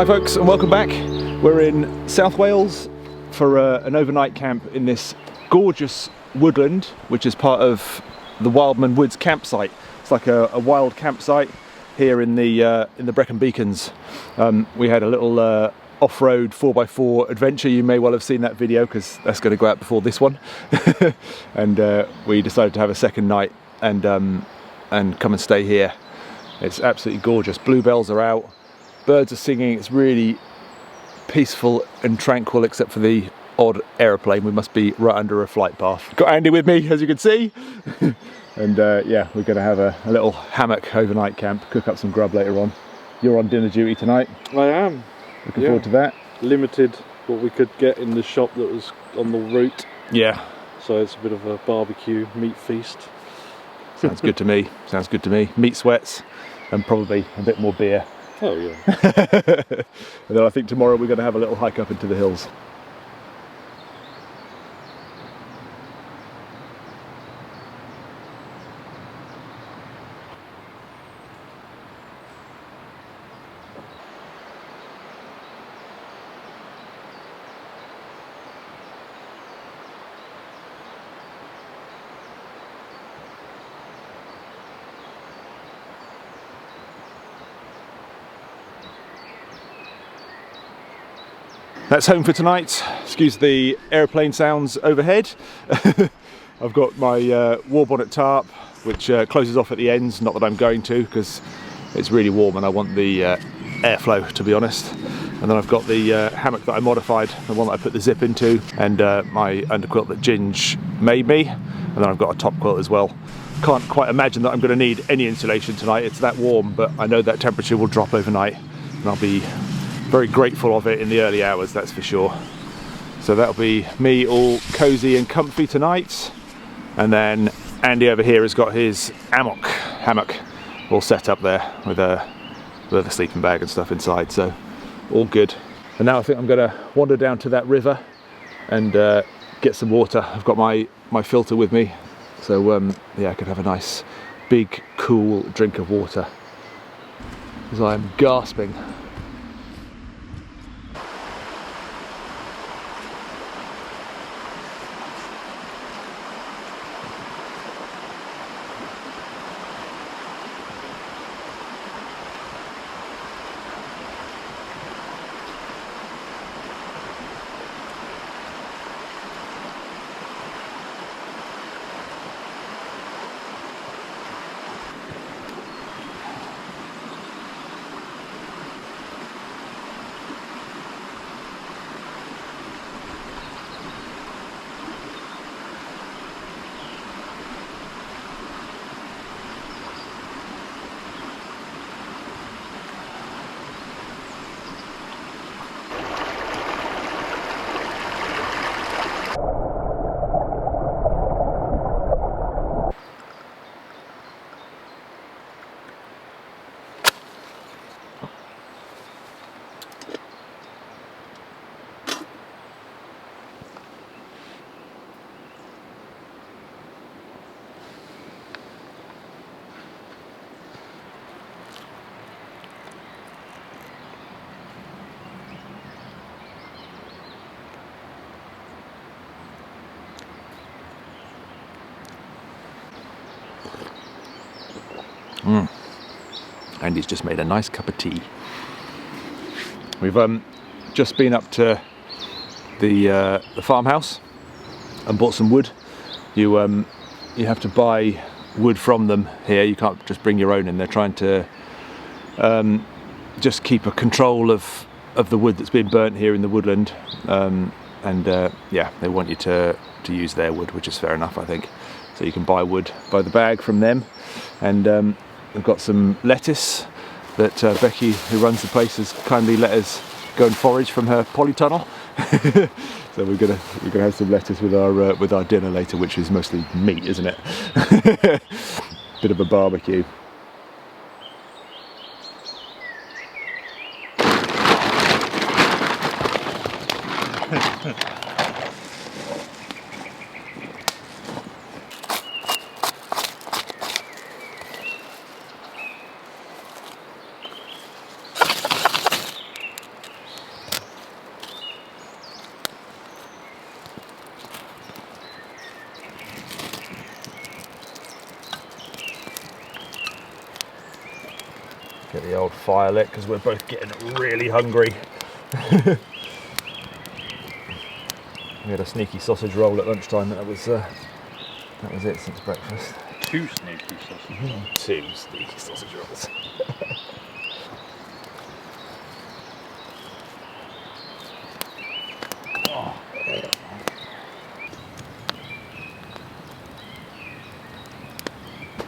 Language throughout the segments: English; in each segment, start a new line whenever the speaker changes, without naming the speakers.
Hi folks and welcome back. We're in South Wales for an overnight camp in this gorgeous woodland which is part of the Wildman Woods campsite. It's like a wild campsite here in the Brecon Beacons. We had a little off-road 4x4 adventure. You may well have seen that video because that's going to go out before this one. And we decided to have a second night and come and stay here. It's absolutely gorgeous. Bluebells are out. Birds are singing. It's really peaceful and tranquil except for the odd aeroplane. We must be right under a flight path. Got Andy with me, as you can see. And yeah, we're going to have a little hammock overnight camp, cook up some grub later on. You're on dinner duty tonight.
I am.
Looking forward to that.
Limited what we could get in the shop that was on the route.
Yeah.
So it's a bit of a barbecue meat feast.
Sounds good to me. Sounds good to me. Meat sweats and probably a bit more beer.
Oh yeah.
And then I think tomorrow we're going to have a little hike up into the hills. That's home for tonight. Excuse the aeroplane sounds overhead. I've got my war bonnet tarp, which closes off at the ends. Not that I'm going to, because it's really warm and I want the airflow, to be honest. And then I've got the hammock that I modified, the one that I put the zip into, and my underquilt that Ginge made me. And then I've got a top quilt as well. Can't quite imagine that I'm going to need any insulation tonight. It's that warm, but I know that temperature will drop overnight, and I'll be very grateful of it in the early hours, that's for sure. So that'll be me all cozy and comfy tonight. And then Andy over here has got his hammock all set up there with a sleeping bag and stuff inside, so all good. And now I think I'm gonna wander down to that river and get some water. I've got my filter with me, so yeah, I could have a nice big cool drink of water as I'm gasping. Andy's just made a nice cup of tea. We've just been up to the farmhouse and bought some wood. You have to buy wood from them here. You can't just bring your own in. They're trying to just keep a control of the wood that's been burnt here in the woodland, and yeah, they want you to use their wood, which is fair enough, I think. So you can buy wood by the bag from them. And we've got some lettuce that Becky, who runs the place, has kindly let us go and forage from her polytunnel. So we're gonna have some lettuce with our dinner later, which is mostly meat, isn't it? Bit of a barbecue. Get the old fire lit because we're both getting really hungry. We had a sneaky sausage roll at lunchtime. That was it since breakfast.
2 sneaky sausage rolls.
2 sneaky sausage rolls.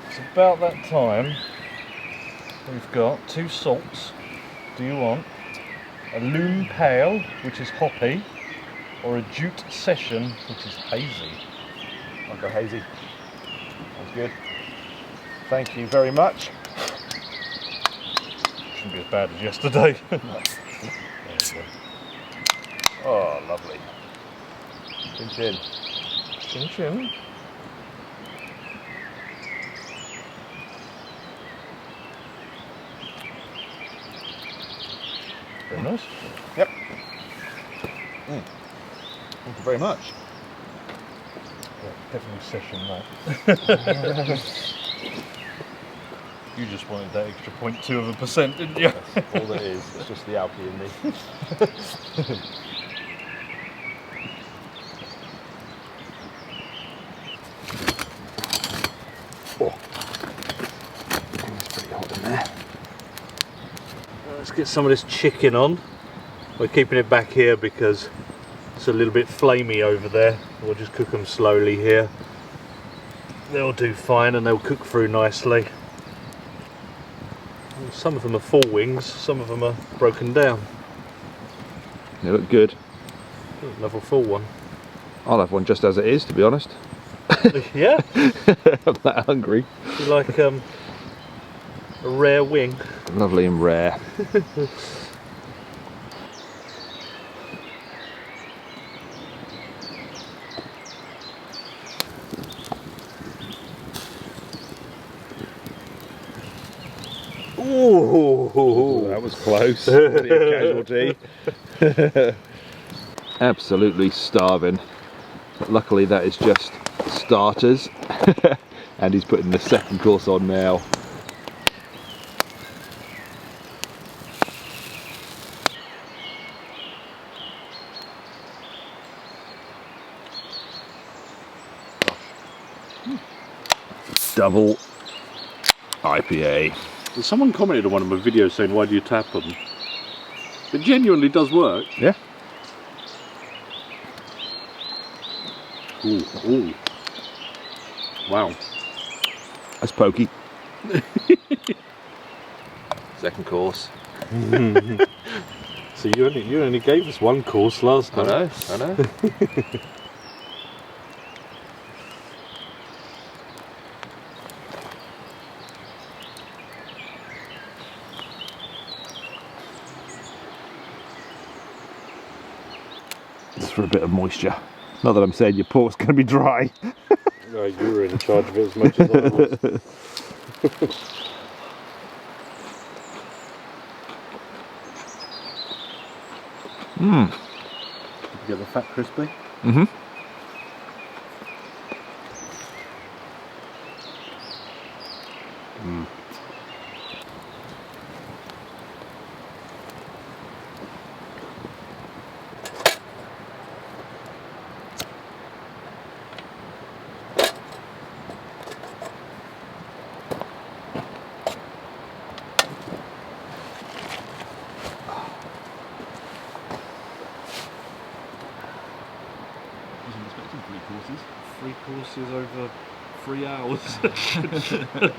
It's about that time. We've got 2 salts. Do you want a loom pale, which is hoppy, or a jute session, which is hazy?
I'll go hazy. Sounds good. Thank you very much.
Shouldn't be as bad as yesterday.
There we go. Oh, lovely. Chin chin.
Chin chin. Very nice.
Yep. Thank you very much.
Yeah, definitely session that. You just wanted that extra 0.2%, didn't you?
That's all that is. It's just the alky in me. Oh. It's pretty hot in there.
Let's get some of this chicken on. We're keeping it back here because it's a little bit flamey over there. We'll just cook them slowly here. They'll do fine and they'll cook through nicely. Some of them are full wings, some of them are broken down.
They look good.
Another full one.
I'll have one just as it is, to be honest.
Yeah?
I'm that hungry.
You like a rare wing?
Lovely and rare.
Ooh,
that was close. Casualty. Absolutely starving. But luckily that is just starters. And he's putting the second course on now. Double IPA.
Someone commented on one of my videos saying, why do you tap them? It genuinely does work.
Yeah.
Ooh, ooh. Wow.
That's pokey. Second course.
So you only gave us 1 course last time.
I know. Just for a bit of moisture. Not that I'm saying your pork's going to be dry.
No, you were in charge of it as much as I was.
Mmm.
Did you get the fat crispy?
Mm-hmm.
Mm.
Courses.
3 courses over 3 hours.
3 courses of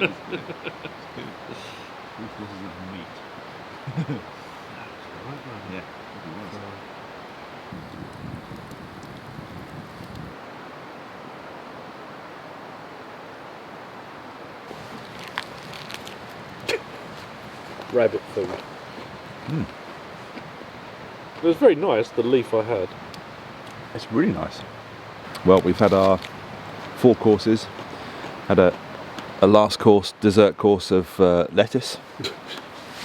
meat. Yeah.
Rabbit food.
Mm.
It was very nice, the leaf I had.
It's really nice. Well, we've had our 4 courses. Had a last course, dessert course of lettuce,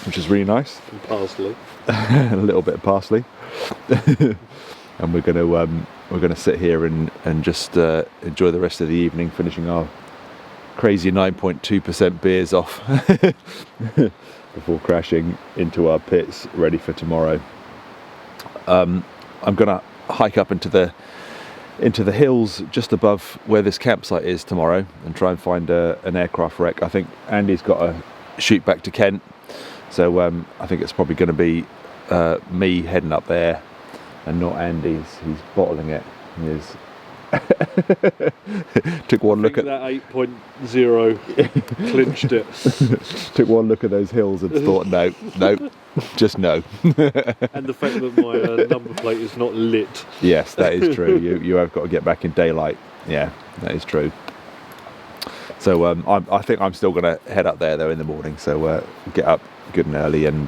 which is really nice.
And parsley.
A little bit of parsley. And we're gonna sit here and just enjoy the rest of the evening, finishing our crazy 9.2% beers off. before crashing into our pits ready for tomorrow. I'm gonna hike up into the hills just above where this campsite is tomorrow and try and find an aircraft wreck. I think Andy's got to shoot back to Kent, so I think it's probably going to be me heading up there and not Andy's. He's bottling it. He is. Took one look at
that 8.0 clinched it.
Took one look at those hills and thought, no, just no.
And the fact that my number plate is not lit.
Yes, that is true. You have got to get back in daylight. Yeah, that is true. So I think I'm still going to head up there though in the morning. So get up good and early and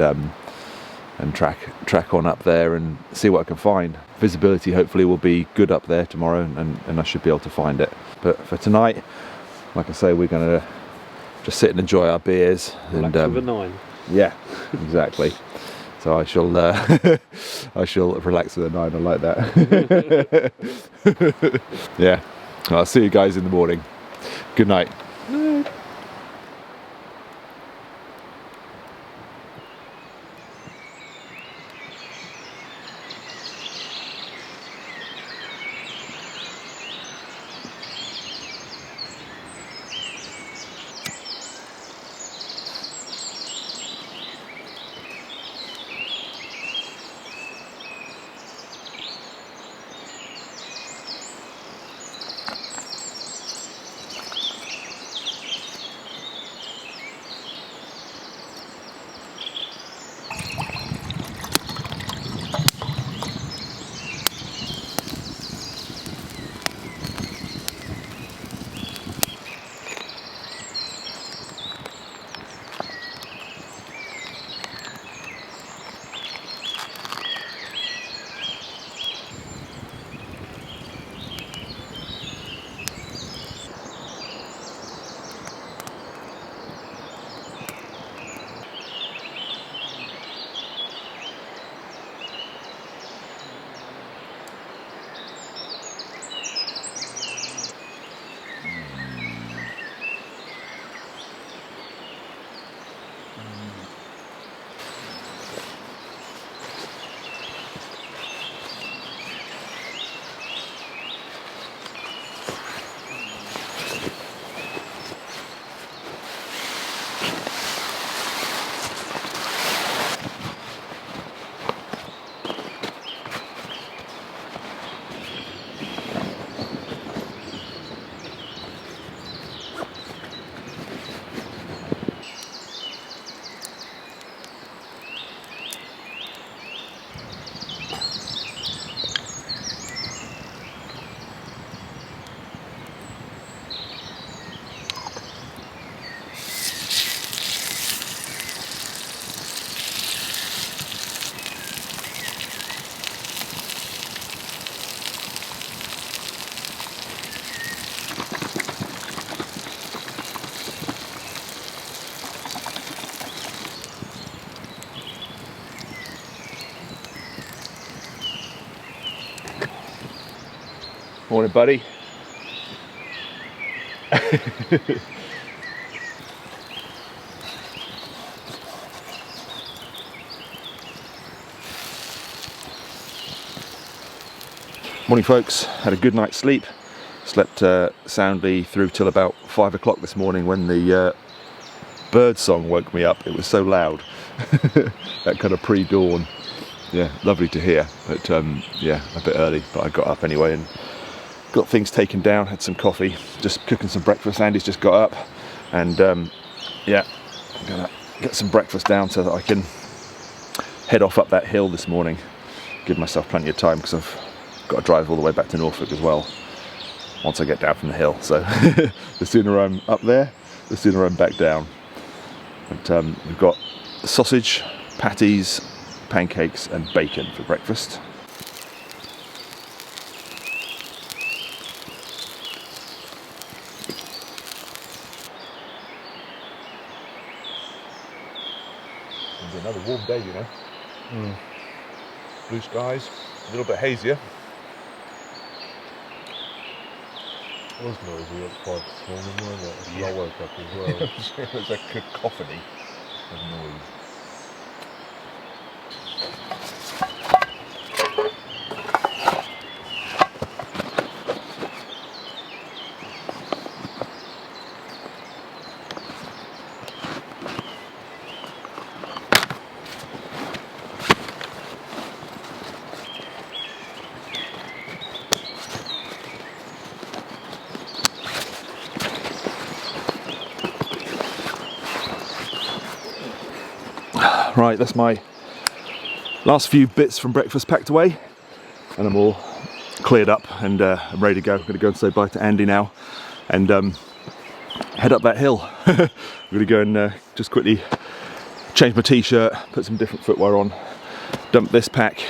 track on up there and see what I can find. Visibility hopefully will be good up there tomorrow, and I should be able to find it. But for tonight, like I say, we're going to just sit and enjoy our beers.
Relax
and
with a 9.
Yeah, exactly. So I shall relax with a 9. I like that. Yeah. I'll see you guys in the morning. Good night. Morning, buddy. Morning, folks. Had a good night's sleep. Slept soundly through till about 5 o'clock this morning when the bird song woke me up. It was so loud. That kind of pre-dawn. Yeah, lovely to hear. But yeah, a bit early, but I got up anyway and got things taken down, had some coffee, just cooking some breakfast. Andy's just got up, and yeah, I'm gonna get some breakfast down so that I can head off up that hill this morning. Give myself plenty of time because I've got to drive all the way back to Norfolk as well once I get down from the hill. So the sooner I'm up there, the sooner I'm back down. But we've got sausage, patties, pancakes and bacon for breakfast. It's another warm day, you know. Blue skies, a little bit hazier.
It was noisy at 5 this morning, wasn't it? I woke up as well.
It was a cacophony.
of noise.
Right, that's my last few bits from breakfast packed away, and I'm all cleared up and I'm ready to go. I'm going to go and say bye to Andy now and head up that hill. I'm going to go and just quickly change my t-shirt, put some different footwear on, dump this pack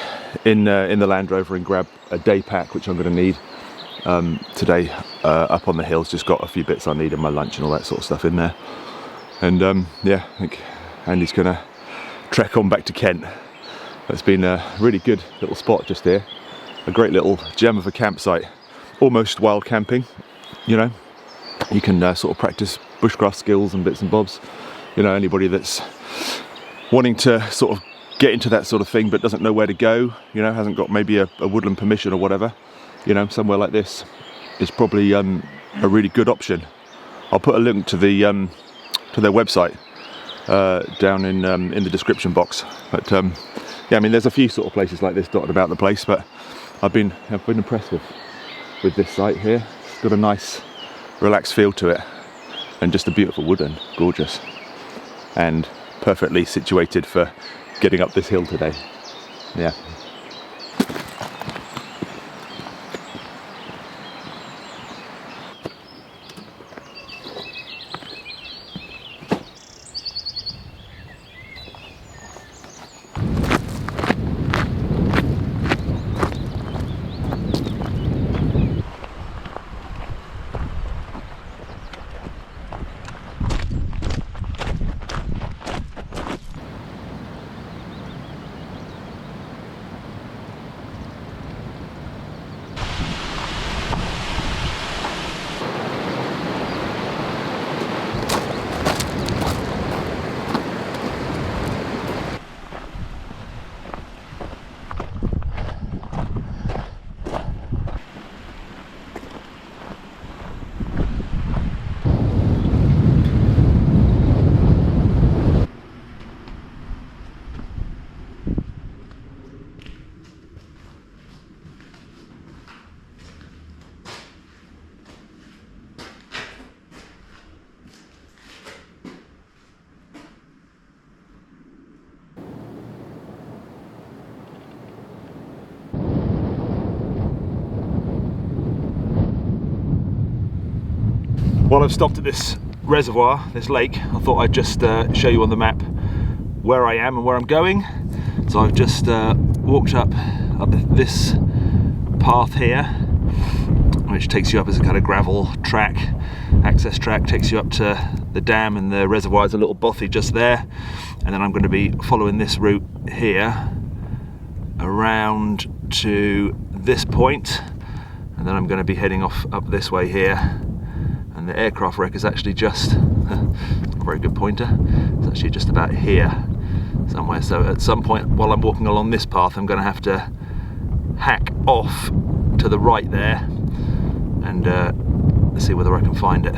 in the Land Rover and grab a day pack, which I'm going to need today up on the hills. Just got a few bits I need in my lunch and all that sort of stuff in there. And yeah, I think Andy's going to trek on back to Kent. It's been a really good little spot just here. A great little gem of a campsite. Almost wild camping, you know. You can sort of practice bushcraft skills and bits and bobs. You know, anybody that's wanting to sort of get into that sort of thing but doesn't know where to go, you know, hasn't got maybe a woodland permission or whatever, you know, somewhere like this is probably a really good option. I'll put a link to their website down in the description box. But yeah, I mean, there's a few sort of places like this dotted about the place, but I've been impressed with this site here. It's got a nice relaxed feel to it, and just a beautiful woodland, gorgeous, and perfectly situated for getting up this hill today. Yeah. While I've stopped at this reservoir, this lake, I thought I'd just show you on the map where I am and where I'm going. So I've just walked up this path here, which takes you up as a kind of gravel track, access track, takes you up to the dam, and the reservoir is a little bothy just there. And then I'm going to be following this route here around to this point, and then I'm going to be heading off up this way here. And the aircraft wreck is actually just, not a very good pointer, it's actually just about here somewhere. So at some point while I'm walking along this path, I'm going to have to hack off to the right there and see whether I can find it.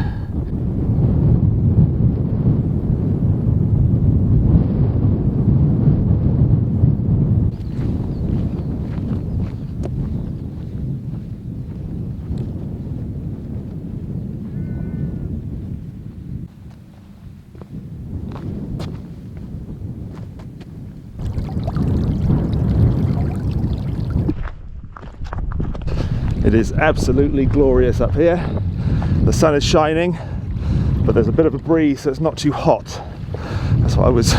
It is absolutely glorious up here. The sun is shining, but there's a bit of a breeze, so it's not too hot. That's what I was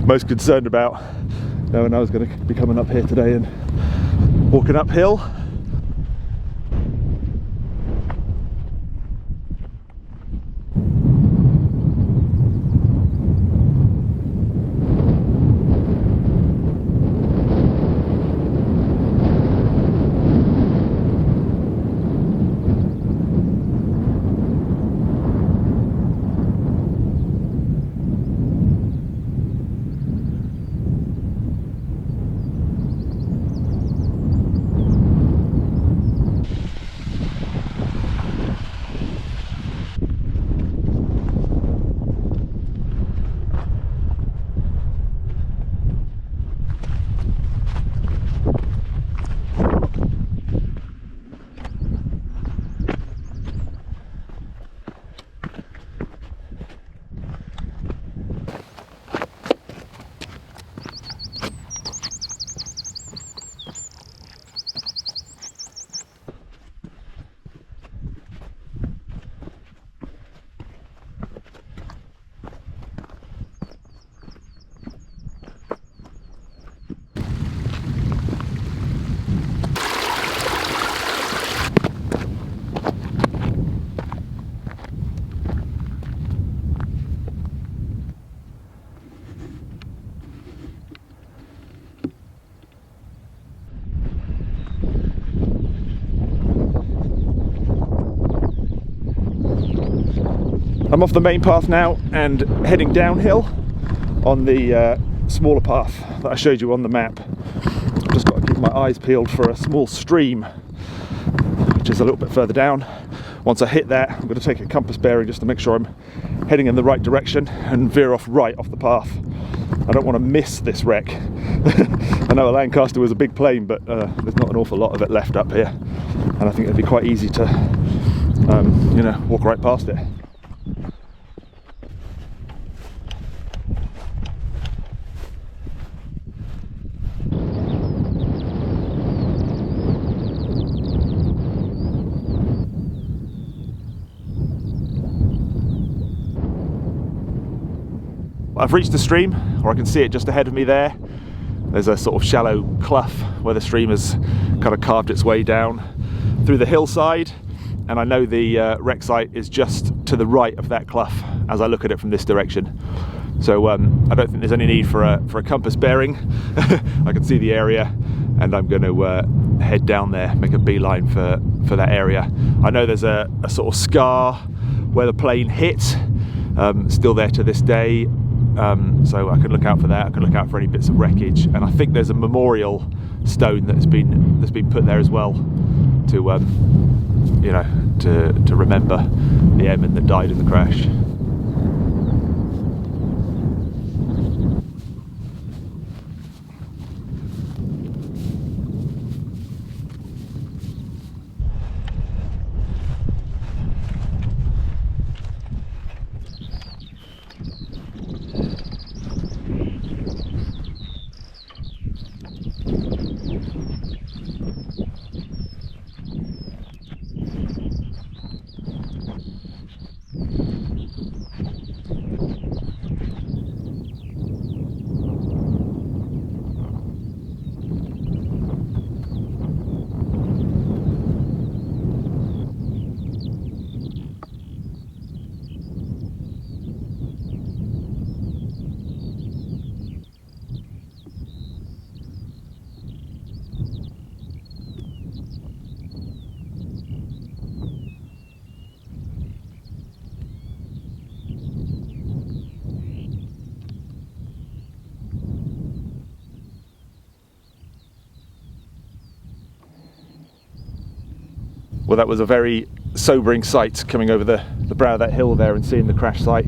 most concerned about, knowing I was going to be coming up here today and walking uphill. I'm off the main path now and heading downhill on the smaller path that I showed you on the map. I've just got to keep my eyes peeled for a small stream, which is a little bit further down. Once I hit that, I'm going to take a compass bearing just to make sure I'm heading in the right direction and veer off right off the path. I don't want to miss this wreck. I know a Lancaster was a big plane, but there's not an awful lot of it left up here, and I think it'd be quite easy to you know, walk right past it. I've reached the stream, or I can see it just ahead of me there. There's a sort of shallow clough where the stream has kind of carved its way down through the hillside, and I know the wreck site is just to the right of that clough as I look at it from this direction. So I don't think there's any need for a compass bearing. I can see the area, and I'm going to head down there, make a beeline for that area. I know there's a sort of scar where the plane hit, still there to this day. So I can look out for that. I can look out for any bits of wreckage, and I think there's a memorial stone that's been put there as well to you know, to remember the airmen that died in the crash. Well, that was a very sobering sight coming over the brow of that hill there and seeing the crash site.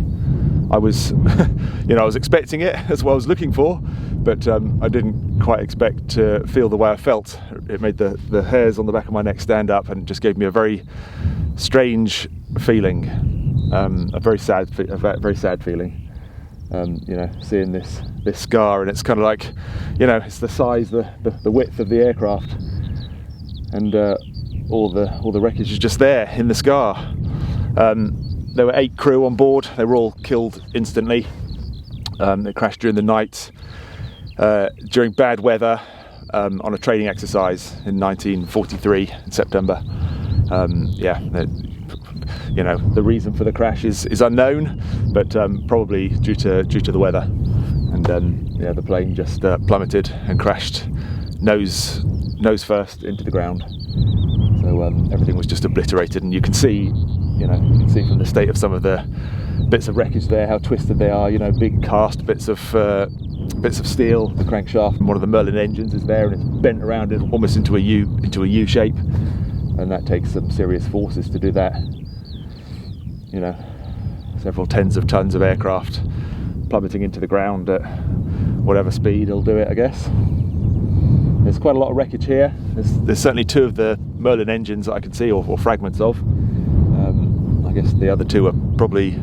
I was, you know, I was expecting it, as what I was looking for, but I didn't quite expect to feel the way I felt. It made the hairs on the back of my neck stand up, and just gave me a very strange feeling, a very sad feeling. You know, seeing this scar, and it's kind of like, you know, it's the size, the width of the aircraft, and all the wreckage is just there in the scar. There were 8 crew on board. They were all killed instantly. It crashed during the night, during bad weather, on a training exercise in 1943 in September. Yeah, you know, the reason for the crash is unknown, but probably due to the weather. And yeah, the plane just plummeted and crashed nose first into the ground. So everything was just obliterated, and you can see, you know, from the state of some of the bits of wreckage there how twisted they are. You know, big cast bits of steel. The crankshaft from one of the Merlin engines is there, and it's bent around almost into a U shape, and that takes some serious forces to do that. You know, several tens of tons of aircraft plummeting into the ground at whatever speed will do it, I guess. There's quite a lot of wreckage here. There's certainly 2 of the Merlin engines that I can see, or fragments of. I guess the other 2 are probably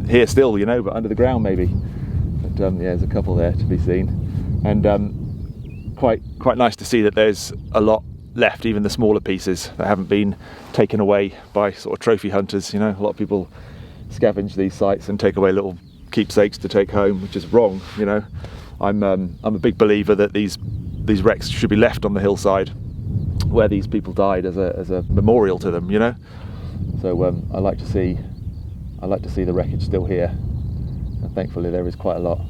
here still, you know, but under the ground maybe. But yeah, there's a couple there to be seen, and quite nice to see that there's a lot left, even the smaller pieces that haven't been taken away by sort of trophy hunters. You know, a lot of people scavenge these sites and take away little keepsakes to take home, which is wrong. You know, I'm a big believer that these wrecks should be left on the hillside where these people died as a memorial to them. You know, so I like to see the wreckage still here, and thankfully there is quite a lot.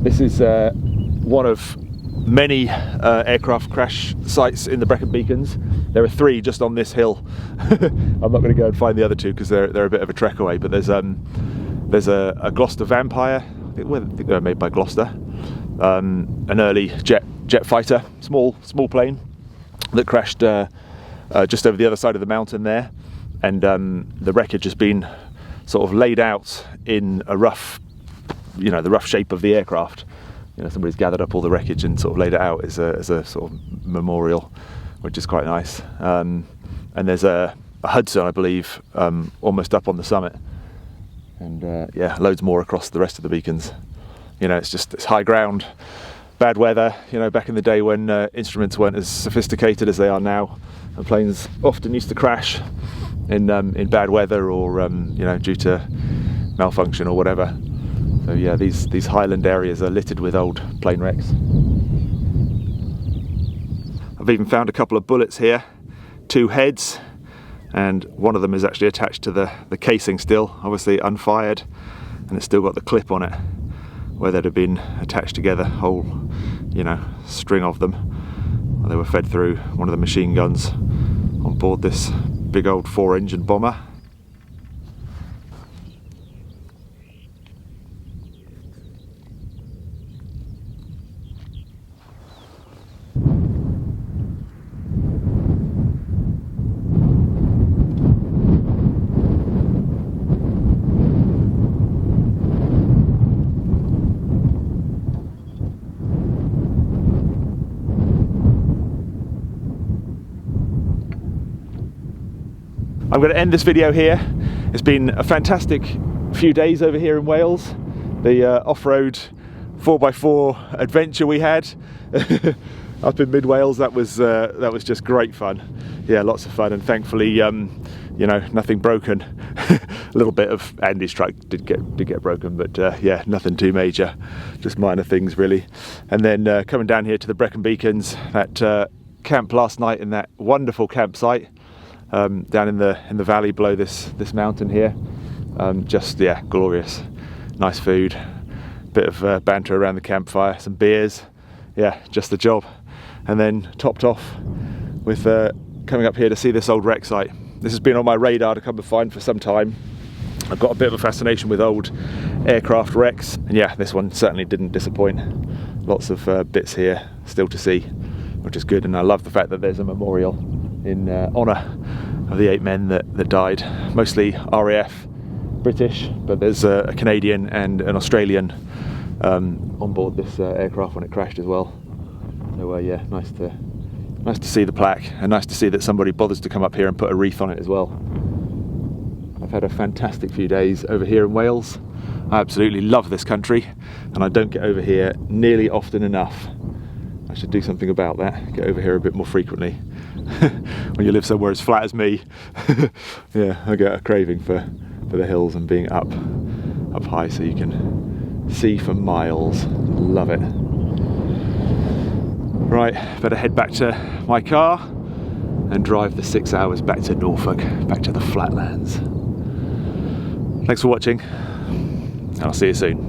This is one of many aircraft crash sites in the Brecon Beacons. There are 3 just on this hill. I'm not going to go and find the other 2 because they're a bit of a trek away, but there's a Gloucester Vampire, I think they were made by Gloucester, an early jet fighter, small plane that crashed just over the other side of the mountain there, and the wreckage has been sort of laid out in a rough, the rough shape of the aircraft. Somebody's gathered up all the wreckage and sort of laid it out as a sort of memorial, which is quite nice. And there's a Hudson, I believe, almost up on the summit, and yeah, loads more across the rest of the beacons. It's high ground, bad weather. Back in the day when instruments weren't as sophisticated as they are now, and planes often used to crash in bad weather or due to malfunction or whatever. So yeah, these highland areas are littered with old plane wrecks. I've even found a couple of bullets here, 2 heads, and one of them is actually attached to the casing still, obviously unfired, and it's still got the clip on it where they'd have been attached together, whole string of them. They were fed through one of the machine guns on board this big old 4-engine bomber. I'm going to end this video here. It's been a fantastic few days over here in Wales. The off-road 4x4 adventure we had up in mid-Wales, that was just great fun. Yeah, lots of fun, and thankfully nothing broken. A little bit of Andy's truck did get broken, but yeah, nothing too major, just minor things really. And then coming down here to the Brecon Beacons, that camp last night in that wonderful campsite down in the valley below this mountain here. Just yeah, glorious. Nice food, bit of banter around the campfire, some beers. Yeah, just the job. And then topped off with coming up here to see this old wreck site. This has been on my radar to come and find for some time. I've got a bit of a fascination with old aircraft wrecks, and yeah, this one certainly didn't disappoint. Lots of bits here still to see, which is good. And I love the fact that there's a memorial in honour of the 8 men that died, mostly RAF British, but there's a Canadian and an Australian on board this aircraft when it crashed as well. So yeah, nice to see the plaque, and nice to see that somebody bothers to come up here and put a wreath on it as well. I've had a fantastic few days over here in Wales. I absolutely love this country, and I don't get over here nearly often enough. I should do something about that, get over here a bit more frequently. When you live somewhere as flat as me, yeah, I get a craving for the hills and being up high so you can see for miles. Love it. Right, better head back to my car and drive the 6 hours back to Norfolk, back to the flatlands. Thanks for watching, and I'll see you soon.